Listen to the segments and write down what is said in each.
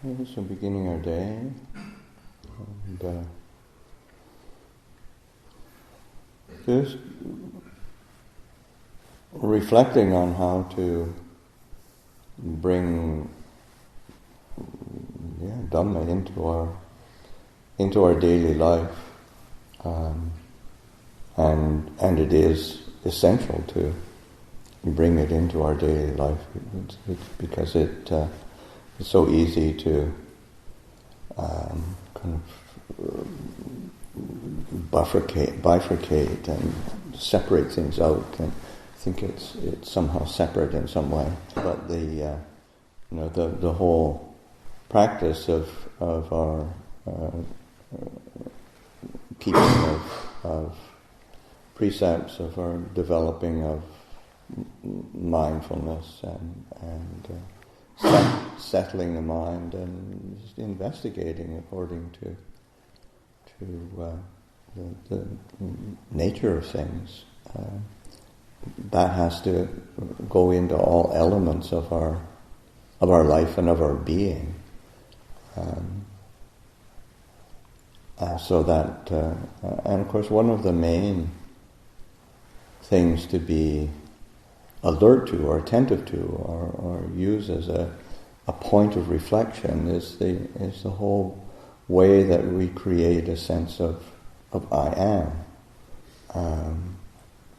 So beginning our day, and just reflecting on how to bring Dhamma into our daily life, and it is essential to bring it into our daily life. It's because it's so easy to kind of bifurcate and separate things out, and think it's somehow separate in some way. But the whole practice of our keeping of precepts, of our developing of mindfulness and settling the mind and just investigating according to the nature of things. That has to go into all elements of our life and of our being, so that and of course one of the main things to be alert to or attentive to or use as a point of reflection is the whole way that we create a sense of I am,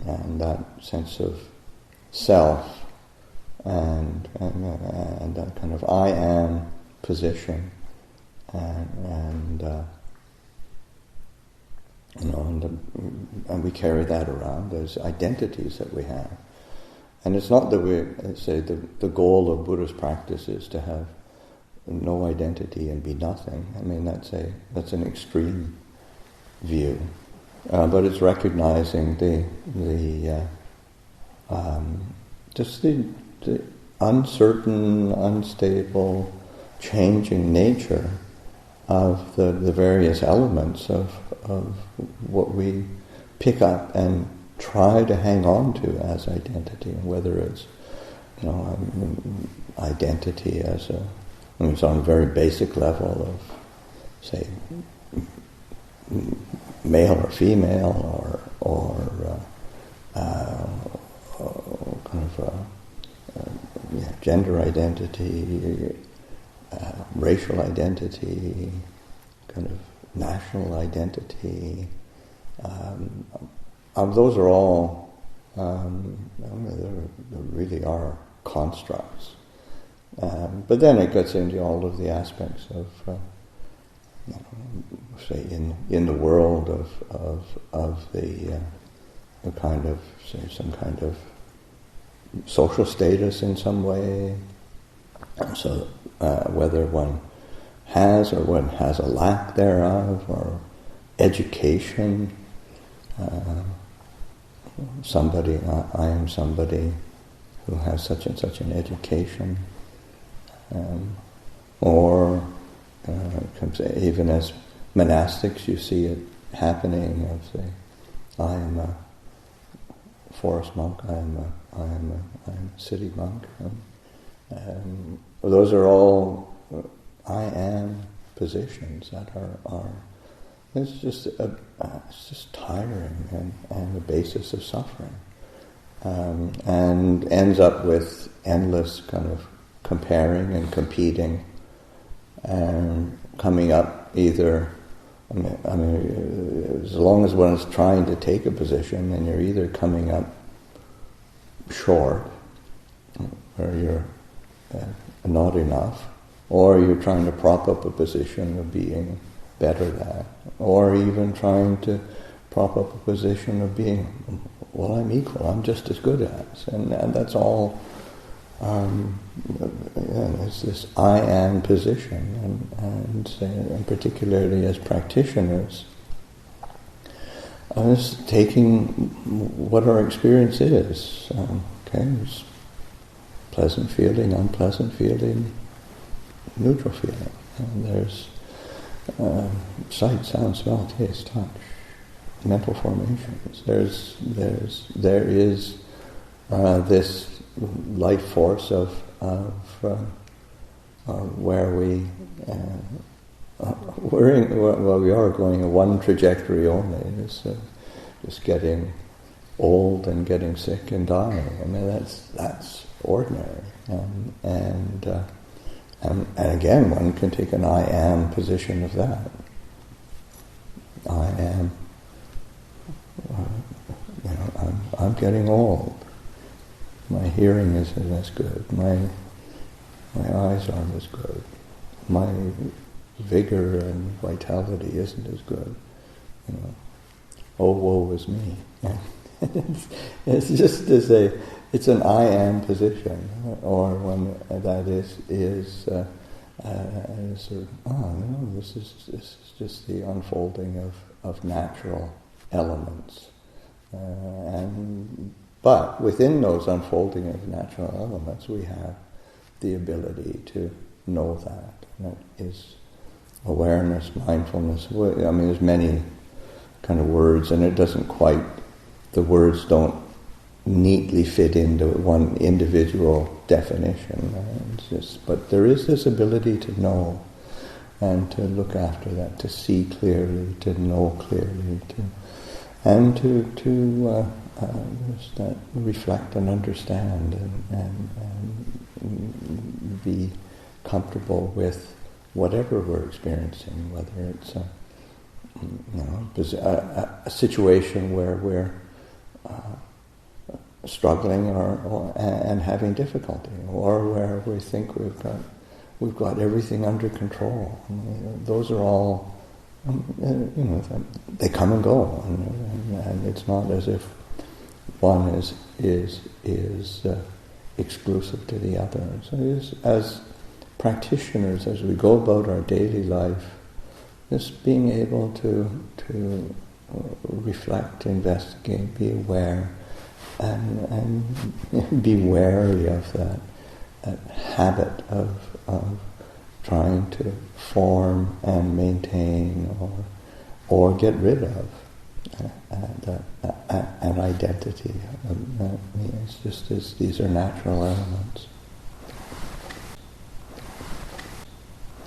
and that sense of self and that kind of I am position and we carry that around as identities that we have. And it's not that we say the goal of Buddhist practice is to have no identity and be nothing. I mean, that's an extreme view, but it's recognizing the uncertain, unstable, changing nature of the various elements of what we pick up and try to hang on to as identity, whether it's identity as it's on a very basic level of, say, male or female, or kind of gender identity, racial identity, kind of national identity. Those are all, they really are constructs. But then it gets into all of the aspects of, say, in the world of the kind of, say, some kind of social status in some way. So whether one has or one has a lack thereof, or education. I am somebody who has such and such an education, or even as monastics, you see it happening. Of say, I am a forest monk. I am a city monk. Those are all I am positions that are. It's just tiring and the basis of suffering, and ends up with endless kind of comparing and competing, and coming up either. I mean, as long as one is trying to take a position, and you're either coming up short, or you're not enough, or you're trying to prop up a position of being better than, or even trying to prop up a position of being, well, I'm equal, I'm just as good as, and that's all. It's this I am position, and particularly as practitioners, just taking what our experience is. There's pleasant feeling, unpleasant feeling, neutral feeling, and there's sight, sound, smell, taste, touch, mental formations. There is this life force of where we we are going in one trajectory only. It's just getting old and getting sick and dying. I mean, that's ordinary. And again, one can take an I am position of that. I am, I'm getting old. My hearing isn't as good. My eyes aren't as good. My vigor and vitality isn't as good. Oh, woe is me. It's just to say, it's an I am position, or one that is sort of, this is just the unfolding of natural elements, but within those unfolding of natural elements, we have the ability to know that. And that is awareness, mindfulness. I mean, there's many kind of words, and it doesn't quite. The words don't neatly fit into one individual definition. But there is this ability to know and to look after that, to see clearly, to know clearly, and to just reflect and understand and be comfortable with whatever we're experiencing, whether it's a situation where we're struggling and having difficulty, or where we think we've got everything under control. Those are all, they come and go, and it's not as if one is exclusive to the other. So as practitioners, as we go about our daily life, just being able to reflect, investigate, be aware, and be wary of that habit of trying to form and maintain or get rid of an identity. It's just these are natural elements.